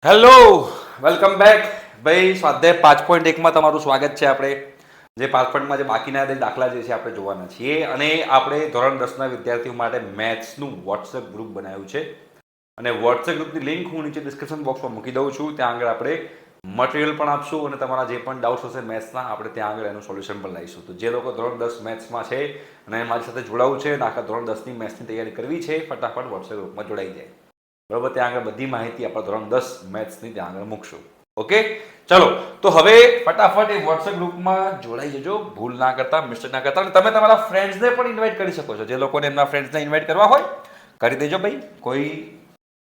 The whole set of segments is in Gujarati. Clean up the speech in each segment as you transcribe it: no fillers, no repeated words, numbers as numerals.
હેલો, વેલકમ બેક ભાઈ. સ્વાધ્યાય 5.1માં તમારું સ્વાગત છે. આપણે જે 5.માં જે બાકીના દાખલા જે છે આપણે જોવાના છીએ, અને આપણે ધોરણ 10ના વિદ્યાર્થીઓ માટે મેથ્સનું વોટ્સએપ ગ્રુપ બનાવ્યું છે. અને વોટ્સએપ ગ્રુપની લિંક હું નીચે ડિસ્ક્રિપ્શન બોક્સમાં મૂકી દઉં છું. ત્યાં આગળ આપણે મટીરિયલ પણ આપશું અને તમારા જે પણ ડાઉટ્સ હશે મેથ્સના આપણે ત્યાં આગળ એનું સોલ્યુશન પણ લાવીશું. તો જે લોકો ધોરણ 10 મેથ્સમાં છે અને મારી સાથે જોડાવું છે અને આખા ધોરણ 10ની મેથ્સની તૈયારી કરવી છે, ફટાફટ વોટ્સએપ ગ્રુપમાં જોડાઈ જાય. બરાબર, ત્યાં આગળ બધી માહિતી આપણે ધોરણ 10 મેથ્સની ત્યાં આગળ મૂકશું. ઓકે, ચલો તો હવે ફટાફટ એ વોટ્સએપ ગ્રુપમાં જોડાઈ જજો. ભૂલ ના કરતા, મિસ્ટેક ના કરતા. અને તમે તમારા ફ્રેન્ડ્સને પણ ઇન્વાઇટ કરી શકો છો. જે લોકોને એમના ફ્રેન્ડ્સને ઇન્વાઇટ કરવા હોય કરી દેજો ભાઈ.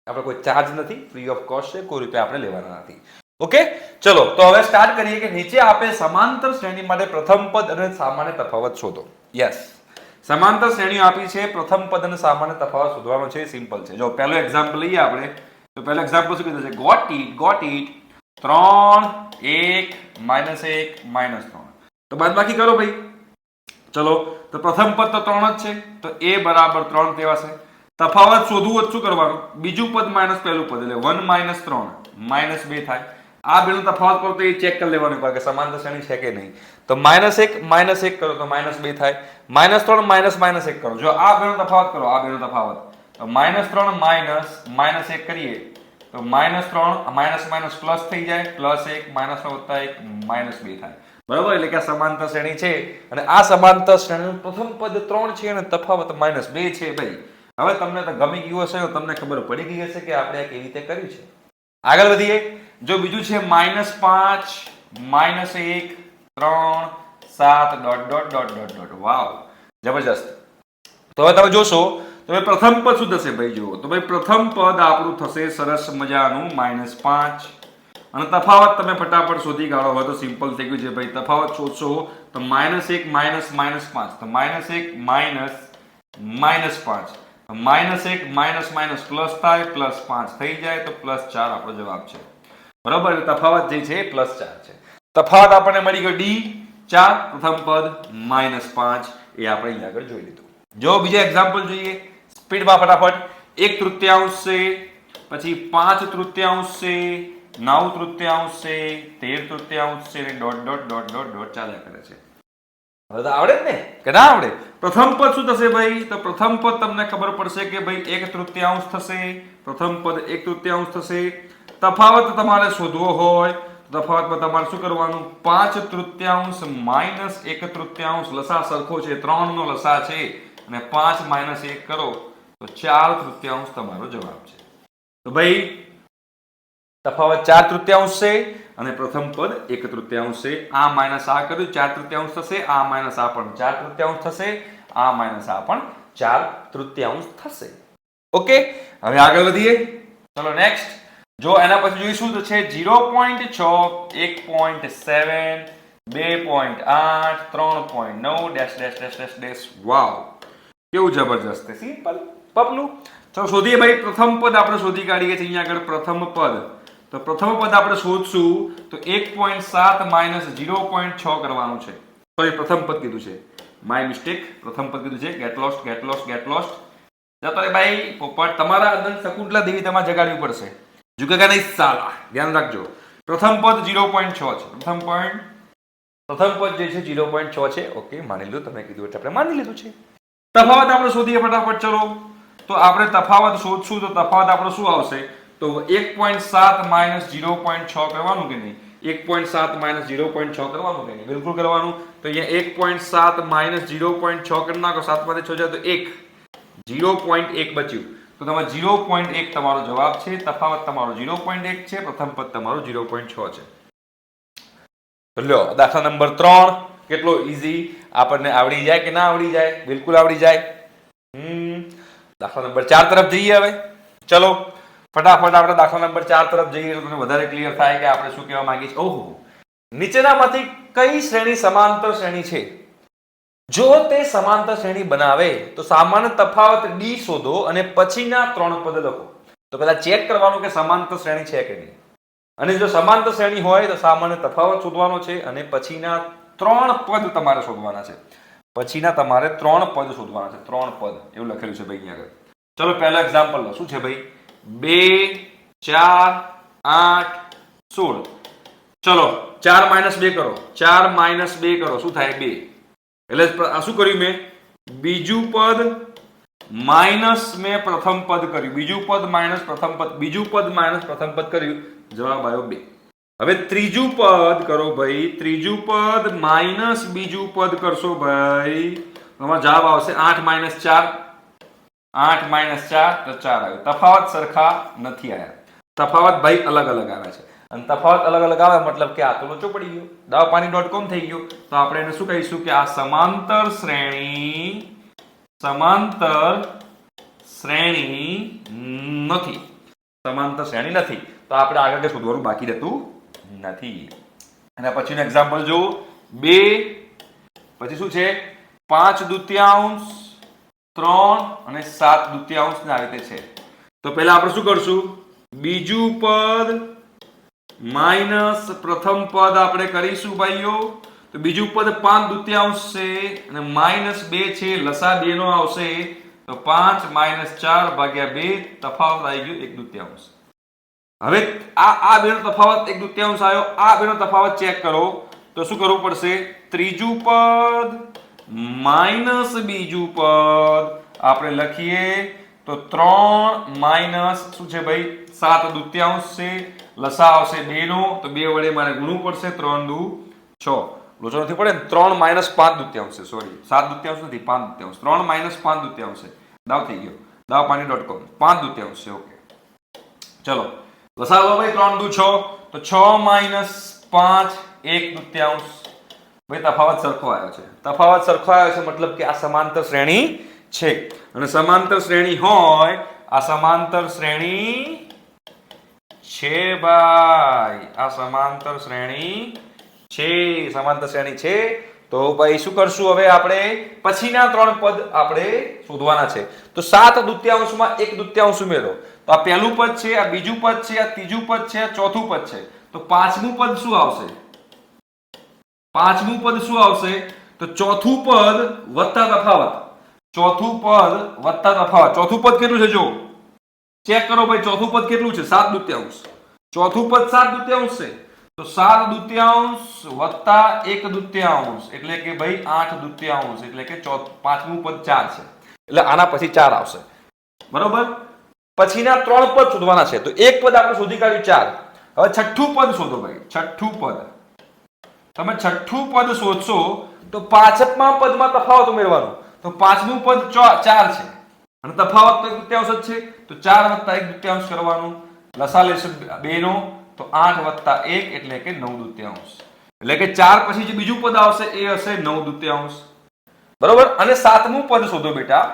આપણે કોઈ ચાર્જ નથી, ફ્રી ઓફ કોસ્ટ છે, કોઈ રૂપિયા આપણે લેવાના નથી. ઓકે, ચલો તો હવે સ્ટાર્ટ કરીએ કે નીચે આપે સમાંતર શ્રેણી માટે પ્રથમ પદ અને સામાન્ય તફાવત શોધો. યસ, સમાંતર શ્રેણીઓ આપી છે, પ્રથમ પદ અને સામાન્ય તફાવત શોધવાનો છે. સિમ્પલ છે. જો પહેલો એક્ઝામ્પલ લઈએ આપણે, તો પહેલો એક્ઝામ્પલ શું કીધું છે? Got it 3 1 -1 -3. તો બાદબાકી કરો ભાઈ. ચલો, તો પ્રથમ પદ તો 3 જ છે, તો a બરાબર 3 કહેવાશે. તફાવત શોધવું હોય શું કરવાનું? બીજું પદ માઇનસ પહેલું પદ, એટલે 1 - 3 -2 થાય. આ બેનો તફાવત કરો તો એ ચેક કરી લેવાનું કે સમાંતર શ્રેણી છે કે નહીં. તો -1 કરો તો -2 થાય. -3 -1 કરો. જો આ બેનો તફાવત કરો, આ બેનો તફાવત, તો -3 -1 કરીએ તો -3 પ્લસ થઈ જાય, +1 -1 -2 થાય. બરાબર, એટલે કે આ સમાંતર શ્રેણી છે. અને આ સમાંતર શ્રેણીનું પ્રથમ પદ 3 છે અને તફાવત -2 છે. ભાઈ હવે તમને તો ગમી ગયું હશે, તમને ખબર પડી ગઈ હશે કે આપણે કેવી રીતે કર્યું છે. આગળ વધીએ. જો બીજું છે -5 -1 3 7 ... વાવ, જબરજસ્ત. તો હવે તમે જોશો તો ભાઈ પ્રથમ પદ શું થશે ભાઈ? જુઓ તો ભાઈ પ્રથમ પદ આપણું થશે સરસ મજાનું -5. અને તફાવત તમે ફટાફટ શોધી કાઢો. હવે તો સિમ્પલ થઈ ગયું છે ભાઈ. તફાવત શોધશો તો -1 -5, તો -1 -5, -1 પ્લસ થાય, +5 થઈ જાય, તો +4 આપણો જવાબ છે. બરાબર, એટલે તફાવત જે છે એ +4 છે. તફાવત આપણને મળી ગયો D4, પ્રથમ પદ -5, એ આપણે અહીંયા આગળ જોઈ લીધું. જો બીજા એક્ઝામ્પલ જોઈએ સ્પીડમાં ફટાફટ. 1/3 છે, પછી 5/3 છે, 9/3 છે, 13/3 છે, ... ચાલ્યા કરે છે. હવે તો આવડે જ ને કે ના આવડે? પ્રથમ પદ શું થશે ભાઈ? તો પ્રથમ પદ તમને ખબર પડશે કે ભાઈ 1/3 થશે. પ્રથમ પદ 1/3 થશે. તફાવત તમારે શોધવો હોય તો તફાવતમાં તમારે શું કરવાનું? 5/3 -1/3, લસા સરખો છે, 3 નો લસા છે, અને 5 - 1 કરો તો 4/3 તમારો જવાબ છે. તો ભાઈ તફાવત 4/3 છે અને પ્રથમ પદ 1/3 છે. આ માઇનસ આ કર્યું 4/3 થશે, આ માઇનસ આ પણ 4/3 થશે, આ માઇનસ આ પણ 4/3 થશે. ઓકે, હવે આગળ વધીએ. ચલો નેક્સ્ટ. જો એના પછી જોઈશું તો છે 0.6 1.7 2.8 3.9 ... વાવ, કેવું જબરજસ્ત છે. સિમ્પલ પપલું. ચલો શોધીએ ભાઈ. પ્રથમ પદ આપણે શોધી કાઢીએ છીએ અહીંયા આગળ. પ્રથમ પદ, તો પ્રથમ પદ આપણે શોધશું તો 1.7 - 0.6 કરવાનું છે. સોરી, પ્રથમ પદ કીધું છે, માય મિસ્ટેક. પ્રથમ પદ કીધું છે. Get lost. જતો રે ભાઈ પોપટ. તમારા અંદર શકુંતલા દેવી તમારે જગાડવી પડશે. ઝુકેગા નહીં સાલા, ધ્યાન રાખજો. પ્રથમ પદ 0.6 છે. પ્રથમ પદ જે છે 0.6 છે. ઓકે, માની લીધું. તમે કીધું એટલે આપણે માની લીધું છે. તફાવત આપણે શોધીએ ફટાફટ. ચલો, તો આપણે તફાવત શોધશું તો તફાવત આપણો શું આવશે? તો 1.7 - 0.6 કરવાનું કે નહીં? 1.7 - 0.6 કરવાનું કે નહીં? બિલકુલ કરવાનું. તો અહીંયા 1.7 - 0.6 કરી નાખો. 7 માંથી 6 જાય તો 1, 0.1 બચ્યું. તો તમારે 0.1 તમારો જવાબ છે. તફાવત તમારો 0.1 છે. પ્રથમ પદ તમારો 0.6 છે. તો લ્યો દાખલા નંબર 3 કેટલો ઈઝી. આપણને આવડી જાય કે ના આવડી જાય? બિલકુલ આવડી જાય. દાખલા નંબર 4 તરફ જઈએ હવે. ચલો ફટાફટ આપણે દાખલા નંબર 4 તરફ જઈએ તો તમને વધારે ક્લિયર થાય કે આપણે શું કહેવા માંગીએ છીએ. ઓહો, નીચેનામાંથી કઈ શ્રેણી સમાંતર શ્રેણી છે? જો તે સમાંતર શ્રેણી બનાવે તો સામાન્ય તફાવત D શોધો અને પછીના 3 પદ લખો. તો પહેલા ચેક કરવાનું કે સમાંતર શ્રેણી છે કે નહીં. અને જો સમાંતર શ્રેણી હોય તો સામાન્ય તફાવત શોધવાનો છે અને પછીના 3 પદ તમારે શોધવાના છે. પછીના તમારે 3 પદ શોધવાના છે. 3 પદ એવું લખેલું છે ભાઈ અહીંયા આગળ. ચલો પહેલો એક્ઝામ્પલ લો. શું છે ભાઈ? 2 4 8 16 ચલો 4 માઇનસ 2 કરો 4 માઇનસ 2 કરો શું થાય 2 એટલે શું કર્યું મેં બીજું પદ માઇનસ મેં પ્રથમ પદ કર્યું બીજું પદ માઇનસ પ્રથમ પદ બીજું પદ માઇનસ પ્રથમ પદ કર્યું જવાબ આવ્યો 2 હવે ત્રીજું પદ કરો ભાઈ ત્રીજું પદ માઇનસ બીજું પદ કરશો ભાઈ તમારો જવાબ આવશે 8 માઇનસ 4 8 માઇનસ 4 તો 4 આવ્યો તફાવત સરખા નથી આવ્યા તફાવત ભાઈ અલગ અલગ આવ્યા છે અને તફાવત અલગ અલગ આવે મતલબ કે આ તો લોચો પડી ગયો દાવપાણી.com થઈ ગયો તો આપણે એને શું કહીશું કે આ સમાંતર શ્રેણી નથી સમાંતર શ્રેણી નથી તો આપણે આગળ કે શોધવાનું બાકી રહેતું નથી અને પછીનું એક્ઝામ્પલ જો 2 પછી શું છે 5 દુત્યાંશ 3 અને 7 દુત્યાંશ ના રીતે છે તો પહેલા આપણે શું કરશું બીજું પદ માઇનસ પ્રથમ પદ આપણે કરીશું ભાઈઓ તો બીજું પદ 5 દુત્યાંશ છે અને માઇનસ 2 છે લસા 2 નો આવશે તો 5 માઇનસ 4 ભાગ્યા 2 તફાવત આવી ગયો 1 દુત્યાંશ હવે આ બેનો તફાવત 1 દુત્યાંશ આવ્યો આ બેનો તફાવત ચેક કરો તો શું કરવું પડશે ત્રીજું પદ માઇનસ બીજું પદ આપણે લખીએ તો 3 માઇનસ શું છે ભાઈ 7 દુત્યાંશ છે લસા આવશે 2 નો તો 2 વડે મારે ગુણવું પડશે 3 દુ 6 લોચો નથી પડે 3 માઇનસ 5 દુત્યાંશ છે સોરી 7 દુત્યાંશ નથી 5 દુત્યાંશ 3 માઇનસ 5 દુત્યાંશ છે દાવ થઈ ગયો દાવપાણી.com 5 દુત્યાંશ છે ઓકે ચલો લસા લો ભાઈ 3 દુ 6 તો 6 માઇનસ 5 1 દુત્યાંશ ભાઈ તફાવત સરખો આવ્યો છે તફાવત સરખો આવ્યો છે મતલબ કે આ સમાંતર શ્રેણી છે અને સમાંતર શ્રેણી હોય આ સમાંતર શ્રેણી છે ભાઈ આ સમાંતર શ્રેણી છે તો ભાઈ શું કરશું હવે આપણે પછીના 3 પદ આપણે શોધવાના છે તો 7 દુત્યાંશમાં 1 દુત્યાંશ ઉમેરો તો આ પહેલું પદ છે આ બીજું પદ છે આ ત્રીજું પદ છે આ ચોથું પદ છે તો પાંચમું પદ શું આવશે તો ચોથું પદ વત્તા તફાવત ચોથું પદ કેટલું છે જો ચેક કરો ભાઈ ચોથું પદ કેટલું છે 7 દુત્યાંશ ચોથું પદ 7 દુત્યાંશ છે તો 7 દુત્યાંશ વત્તા 1 દુત્યાંશ એટલે કે ભાઈ 8 દુત્યાંશ એટલે કે પાંચમું પદ 4 છે એટલે આના પછી 4 આવશે બરોબર પછીના 3 પદ શોધવાના છે તો એક પદ આપણે શોધી કાઢ્યું 4 હવે છઠ્ઠું પદ શોધો ભાઈ છઠ્ઠું પદ તમે છઠ્ઠું પદ શોધશો તો પાંચમા પદમાં તફાવત ઉમેરવાનો તો પાંચમું પદ 4 છે અને તફાવત તો 1 દુત્યાંશ જ છે તો 4 વત્તા 1 દુત્યાંશ કરવાનું લસા લેશું 2 નો તો 8 વત્તા 1 એટલે કે 9 દુત્યાંશ એટલે કે 4 પછી જે બીજું પદ આવશે એ હશે 9 દુત્યાંશ બરોબર અને સાતમું પદ શોધો બેટા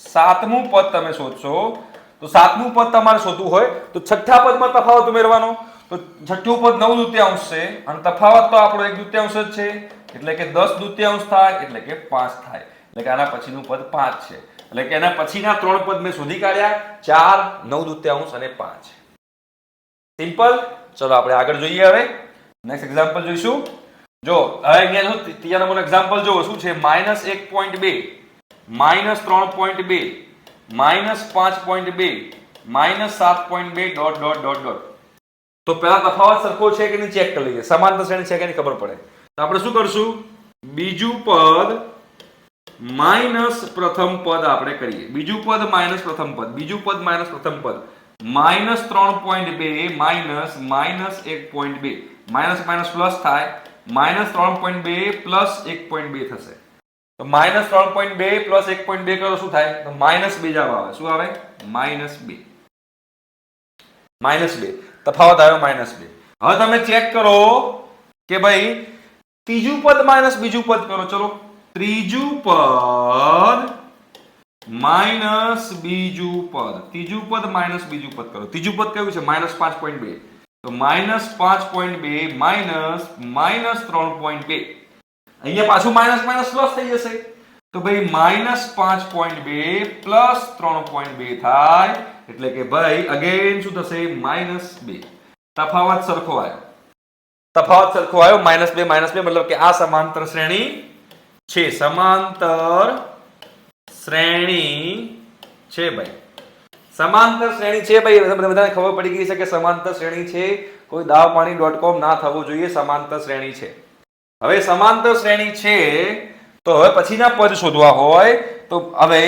સાતમું પદ તમે શોધશો તો સાતમું પદ તમારે શોધવું હોય તો છઠ્ઠા પદમાં તફાવત ઉમેરવાનો તો છઠ્ઠું પદ 9 દુત્યાંશ છે અને તફાવત તો આપણો 1 દુત્યાંશ જ છે એટલે કે 10 દુત્યાંશ થાય એટલે કે 5 થાય એટલે કે આના પછીનું પદ 5 છે એટલે કે એના પછીના 3 પદ મેં શોધી કાઢ્યા 4 9 દુત્યાંશ અને 5 સિમ્પલ ચલો આપણે આગળ જોઈએ હવે નેક્સ્ટ એક્ઝામ્પલ જોઈશું જો હવે અહીંયા જો ત્રીજા નંબરનો એક્ઝામ્પલ જો શું છે -1.2 -3.2 -5.2 -7.2 ડોટ ડોટ ડોટ ડોટ તો પહેલા તફાવત સરખો છે કે નહીં ચેક કરી લઈએ સમાંતર શ્રેણી છે કે નહીં ખબર પડે તો આપણે શું કરશું બીજું પદ માઇનસ પ્રથમ પદ આપણે કરીએ બીજું પદ માઇનસ પ્રથમ પદ બીજું પદ માઇનસ પ્રથમ પદ -3.2 માઇનસ -1.2 માઇનસ માઇનસ પ્લસ થાય -3.2 પ્લસ 1.2 થશે તો -3.2 પ્લસ 1.2 કરો શું થાય તો -2 જવાબ આવે શું આવે -2 તફાવત આવ્યો -2 હવે તમે ચેક કરો કે ભાઈ ત્રીજું પદ માઇનસ બીજું પદ કરો ચલો ત્રીજું પદ માઇનસ બીજું પદ ત્રીજું પદ માઇનસ બીજું પદ કરો ત્રીજું પદ કયું છે -5.2 તો -5.2 માઇનસ -3.2 અહીંયા પાછું માઇનસ માઇનસ પ્લસ થઈ જશે તો ભાઈ -5.2 પ્લસ 3.2 થાય એટલે કે ભાઈ અગેન શું થશે -2 તફાવત સરખો આવ્યો -2 મતલબ કે આ સમાંતર શ્રેણી છે સમાંતર શ્રેણી છે ભાઈ સમાંતર શ્રેણી છે ભાઈ, બધાને ખબર પડી ગઈ છે કે સમાંતર શ્રેણી છે, કોઈ dawpani.com ના થવું જોઈએ, સમાંતર શ્રેણી છે. હવે સમાંતર શ્રેણી છે તો હવે પછીના પદ શોધવા હોય તો હવે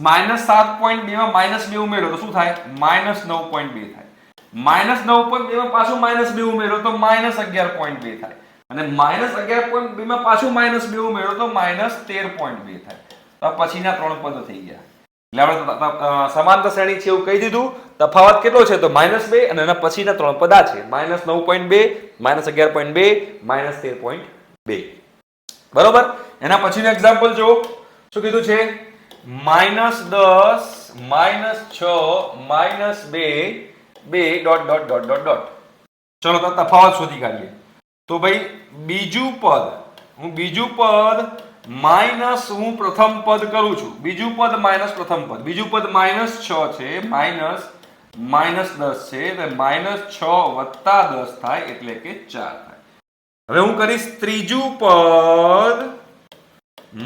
-7.2 માં -2 ઉમેરો તો શું થાય? -9.2 થાય. -9.2 માં પાછું -2 ઉમેરો તો -11.2 થાય. અને -11.2 માં પાછું -2 ઉમેરો તો -13.2 થાય. તો પછીના ત્રણ પદો થઈ ગયા. એટલે આપણે સમાંતર શ્રેણી છે એવું કહી દીધું. તફાવત કેટલો છે તો -2 અને એના પછીના ત્રણ પદ આ છે -9.2, -11.2, -13.2. બરોબર. એના પછીનું એક્ઝામ્પલ જો શું કીધું છે? -10, -6, -2 dot dot dot dot dot. ચલો તો તફાવત શોધી કાઢીએ. તો ભાઈ બીજું પદ માઇનસ હું પ્રથમ પદ કરું છું. બીજું પદ માઇનસ પ્રથમ પદ. બીજું પદ -6 છે, -10 છે, એટલે -6 + 10 થાય એટલે કે 4 થાય. હવે હું કરીશ ત્રીજું પદ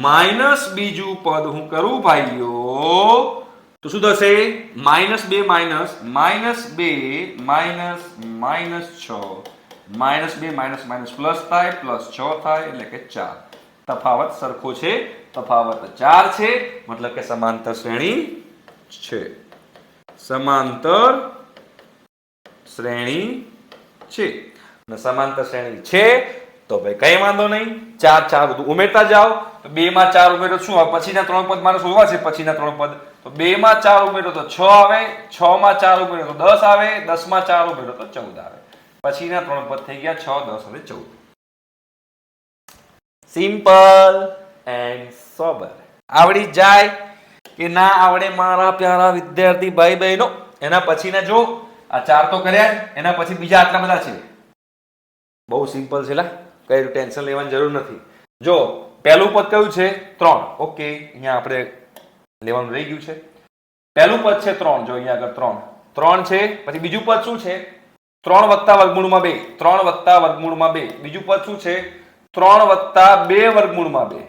માઇનસ બીજું પદ હું કરું ભાઈઓ તો શું થશે? -2 minus -2 minus -6 -2 minus minus plus થાય, +6 થાય એટલે કે 4. તફાવત સરખો છે, તફાવત 4 છે, મતલબ કે સમાંતર શ્રેણી છે. સમાંતર શ્રેણી છે. અને સમાંતર શ્રેણી છે તો ભાઈ કઈ વાંધો નહીં, 4 બધું ઉમેરતા જાઓ. તો 2 માં 4 ઉમેરો શું આવે? પછીના ત્રણ પદ મારે શોધવા છે. પછીના ત્રણ પદ તો 2 માં 4 ઉમેરો તો 6 આવે, 6 માં 4 ઉમેરો તો 10 આવે, 10 માં 4 ઉમેરો તો 14 આવે. પછીના ત્રણ પદ થઈ ગયા 6, 10 અને 14. Simple and sober. આવડી જાય કે ના આવડે મારા પ્યારા વિદ્યાર્થી ભાઈ બહેનો? એના પછીના જો આ 4 તો કર્યા, એના પછી બીજા આટલા બધા છે. બહુ સિમ્પલ છે લા, કઈ ટેન્શન લેવાની જરૂર નથી. જો પહેલું પદ કયું છે? 3. ઓકે, અહીંયા આપણે લેવાનું રહી ગયું છે. પહેલું પદ છે 3. જો અહીંયા આગળ 3 છે. પછી બીજું પદ શું છે? 3 + વર્ગમૂળમાં 2. 3 + વર્ગમૂળમાં 2. બીજું પદ શું છે? 3 + 2 વર્ગમૂળમાં 2.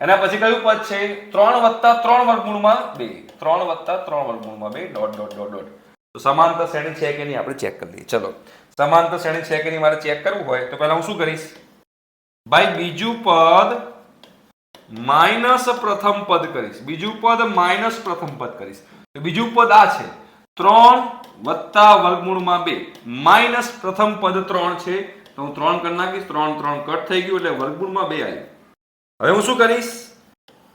એના પછી કયું પદ છે? 3 + 3 વર્ગમૂળમાં 2. 3 + 3 વર્ગમૂળમાં 2 ડોટ ડોટ ડોટ ડોટ. તો સમાંતર શ્રેણી છે કે નહીં આપણે ચેક કરી લઈએ. ચલો, સમાંતર શ્રેણી છે કે નહીં મારે ચેક કરવું હોય તો પહેલા હું શું કરીશ ભાઈ? બીજું પદ માઇનસ પ્રથમ પદ કરીશ. બીજું પદ માઇનસ પ્રથમ પદ કરીશ. તો બીજું પદ આ છે 3 + વર્ગમૂળમાં 2 માઇનસ પ્રથમ પદ 3 છે તો હું 3 કરી નાખીશ. 3 3 કટ થઈ ગયું એટલે વર્ગમૂળમાં 2 આવ્યું. હવે હું શું કરીશ?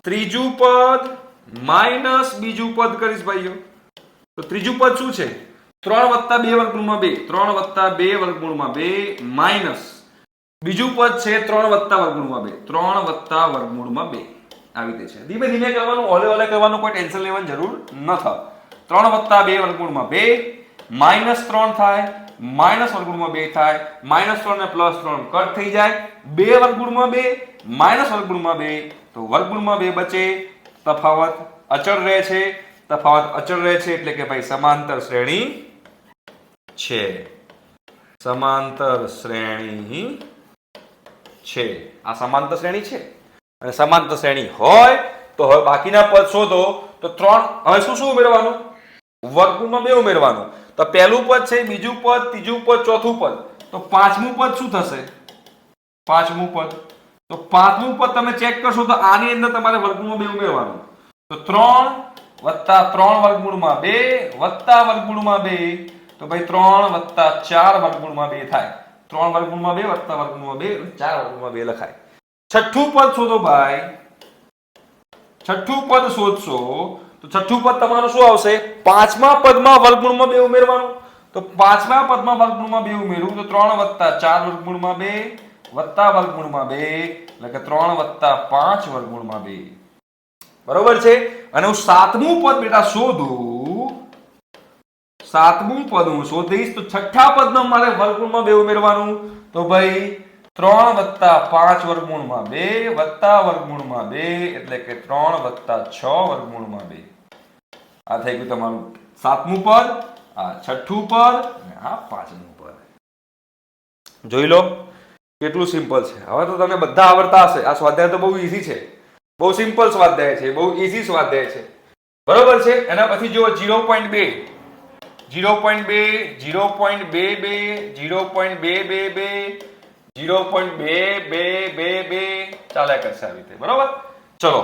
ત્રીજું પદ માઇનસ બીજું પદ કરીશ ભાઈઓ. તો ત્રીજું પદ શું છે? 3 + 2 વર્ગમૂળમાં 2. 3 + 2 વર્ગમૂળમાં 2 માઇનસ બીજું પદ છે 3 + વર્ગમૂળમાં 2. 3 + વર્ગમૂળમાં 2 આવી રીતે છે. ધીમે ધીમે કરવાનું, ઓલે ઓલે કરવાનું, કોઈ ટેન્શન લેવાની જરૂર નથી. 3 + 2 વર્ગમૂળમાં 2 -3 થાય, માઇનસ વર્ગમૂળમાં 2 થાય, -3 ને +3 કટ થઈ જાય. 2 વર્ગમૂળમાં 2 માઇનસ વર્ગમૂળમાં 2 તો વર્ગમૂળમાં 2 બચે. તફાવત અચળ રહે છે. તફાવત અચળ રહે છે એટલે કે ભાઈ સમાંતર શ્રેણી છે. સમાંતર શ્રેણી છે. આ સમાંતર શ્રેણી છે. અને સમાંતર શ્રેણી હોય તો હવે બાકીના પદ શોધો. તો 3 હવે શું ઉમેરવાનું? વર્ગમૂળમાં 2 ઉમેરવાનું. તો પહેલું પદ છે, બીજું પદ, ત્રીજું પદ, ચોથું પદ. તો પાંચમું પદ શું થશે? પાંચમું પદ તો પાંચમું પદ તમે ચેક કરશો તો આની અંદર તમારે વર્ગમૂળમાં 2 ઉમેરવાનું. તો 3 + 3 વર્ગમૂળમાં 2 + વર્ગમૂળમાં 2 તો ભાઈ 3 + 4 વર્ગમૂળમાં 2 થાય. 3 વર્ગમૂળમાં 2 + વર્ગમૂળમાં 2 4 વર્ગમૂળમાં 2 લખાય. છઠ્ઠું પદ શોધો ભાઈ. છઠ્ઠું પદ શોધશો તો છઠ્ઠું પદ તમારું શું આવશે? પાંચમા પદમાં વર્ગમૂળમાં 2 ઉમેરવાનું. તો પાંચમા પદમાં વર્ગમૂળમાં 2 ઉમેરવું તો 3 + 4 વર્ગમૂળમાં 2 + વર્ગમૂળમાં 2 એટલે કે 3 + 5 વર્ગમૂળમાં 2. બરોબર છે. અને હું સાતમું પદ બેટા શોધું. સાતમું પદ હું શોધીશ તો છઠ્ઠા પદમાં મારે વર્ગમૂળમાં 2 ઉમેરવાનું. તો ભાઈ 3 + 5 વર્ગમૂળમાં 2 + વર્ગમૂળમાં 2 એટલે કે 3 + 6 વર્ગમૂળમાં 2. આ થઈ ગયું તમારું સાતમું પદ, આ છઠ્ઠું પદ અને આ પાંચમું પદ. જોઈ લો કેટલું સિમ્પલ છે. હવે તો તમને બધા આવડતા હશે. આ સ્વાધ્યાય તો બહુ ઈઝી છે. બહુ સિમ્પલ સ્વાધ્યાય છે. બહુ ઈઝી સ્વાધ્યાય છે. બરોબર છે. એના પછી જો 0.2 0.2 0.22 0.222 0.2222 ચાલ્યા કરશે આવી રીતે. બરોબર. ચલો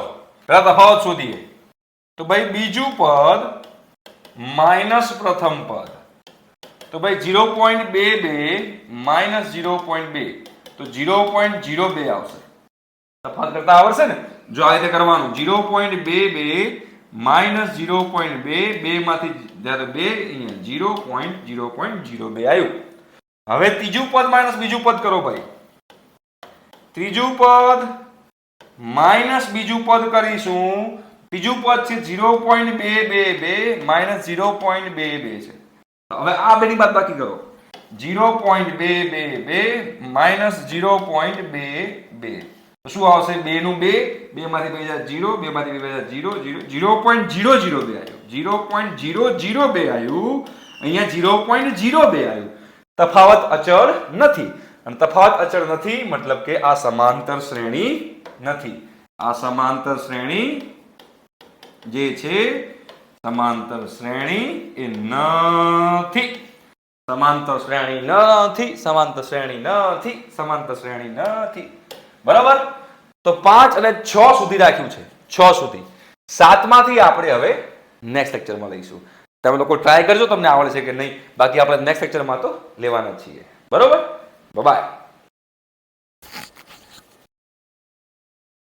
પેલા તફાવત શોધીએ. તો ભાઈ બીજું પદ માઇનસ પ્રથમ પદ. તો ભાઈ 0.22 માઇનસ 0.2 તો 0.02 આવશે. તફાવત કરતા આવડશે ને? જો આ રીતે કરવાનું 0.22 માઇનસ 0.2 2 માંથી જ્યારે 2 અહીંયા 0.02 આવ્યું. હવે ત્રીજું પદ માઇનસ બીજું પદ કરો ભાઈ. ત્રીજું પદ માઇનસ બીજું પદ કરીશું. ત્રીજું પદ છે 0.222 માઇનસ 0.22 છે. હવે આ બેની બાદબાકી કરો. 0.222 માઇનસ 0.22 તો શું આવશે? 2 નું 2 2 માંથી 2 જાય 0 2 માંથી 2 જાય 0 0.002 આવ્યું. 0.002 આવ્યું. અહીંયા 0.02 આવ્યું. તફાવત અચળ નથી. અને તફાવત અચળ નથી મતલબ કે આ સમાંતર શ્રેણી નથી. આ સમાંતર શ્રેણી જે છે સમાંતર શ્રેણી એ નથી. સમાંતર શ્રેણી નથી. સમાંતર શ્રેણી નથી. સમાંતર શ્રેણી નથી. બરાબર. તો 5 અને 6 સુધી રાખ્યું છે. 6 સુધી. 7 માંથી આપણે હવે નેક્સ્ટ લેક્ચરમાં લઈશું. તમે લોકો ટ્રાય કરજો તમને આવડે છે કે નહીં. બાકી આપણે નેક્સ્ટ લેક્ચરમાં તો લેવાના જ છીએ. બરોબર. બાય.